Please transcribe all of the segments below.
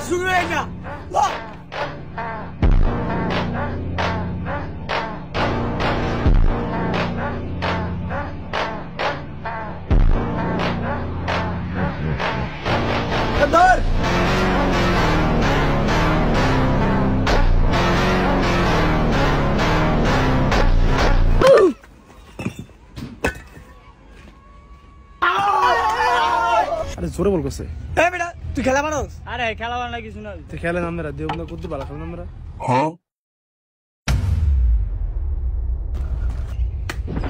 শুরু হয়ে যা ধর আরে জোরে বল কইছে এ বেটা তুই খেলা মানুষ আরে খেলা বানা কিছু না তুই খেলেন আমরা দেব না করতে ভালো খেলেন আমরা হ্যাঁ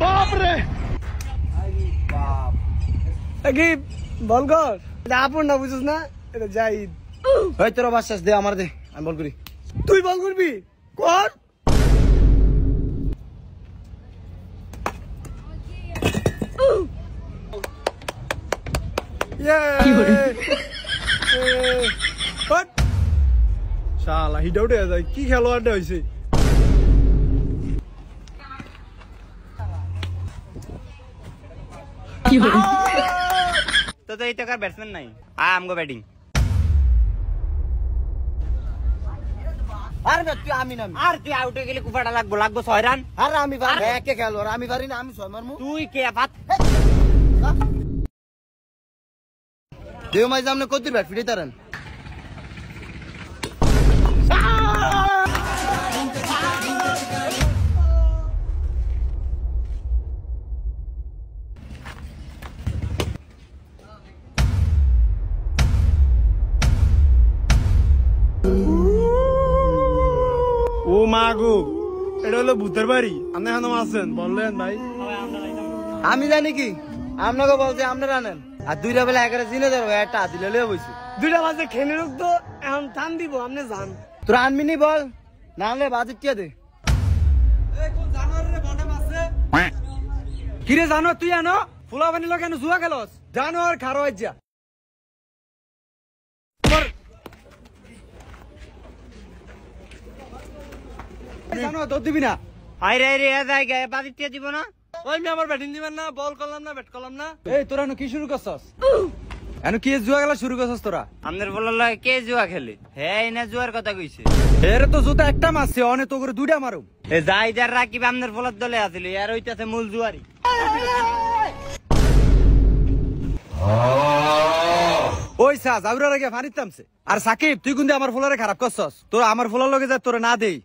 বাপ রে কি বল কর এটা আপন না বুঝছিস না এটা জাহিদ ওই তোর বাচ্চাস দে আমার দে আমি বল করি তুই বল করবি কর শালা হিট আউট হয়ে যায় কি খেলোয়াড়টা হইছে তো এই টাকার ব্যাটসম্যান নাই আমগো ব্যাটিং আরে না তুই আমি নামি আর তুই আউট হয়ে গেলে কুপাটা লাগবো 6 রান আরে আমি পারি একে খেলো আর আমি পারি না আমি ছয় মারমু তুই কে পাত দেও মাই সামনে কত ব্যাট ফিরে তারেন ও মাগো এটা হলো ভূতের বাড়ি আপনি এখনো আছেন বললেন ভাই আমি জানি কি আপনাকে বলছে আপনারা আনেন আর দুইটা বেলা এগারে চিনে ধরো একটা দিলে লয়ে বইছি দুইটা বাজে খেলে রোগ তো এখন টান দিব আপনি যান তোরা আনবি নি বল না আনলে বাজেট কে দে কিরে জানো তুই আনো ফুলা বানিল কেন জুয়া খেলস জানো আর খারো যা জানো তো দিবি না আরে রে জায়গা বাদিতে দিব না ওই আমি আমার ব্যাটিং দিবেন না বল করলাম না ব্যাট করলাম না এই তোরা কি শুরু করছস এনো কি জুয়া খেলা শুরু করছস তোরা আমাদের বলল কে জুয়া খেলে হ্যাঁ না জুয়ার কথা কইছে এর তো জুতা একটা মারছে অনে তো করে দুইটা মারো এ জাইদার রাকিব আমাদের বলার দলে আছিল আর হইতাছে মূল জুয়ারি ওই সা জাউরার আগে পানি তামছে আর সাকিব তুই কিন্তু আমার ফুলারে খারাপ করছস তোরা আমার ফুলার লগে যা তোরা না দেই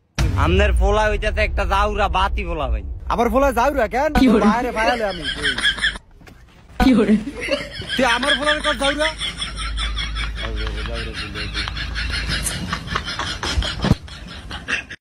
আমাদের ফোলা হইতাছে একটা জাউরা বাতি ফোলা ভাই আবার ফুলা জাউরা কেন বাইরে ফায়ালে আমি কি করে তুই আমার ফুলারে কর জাউরা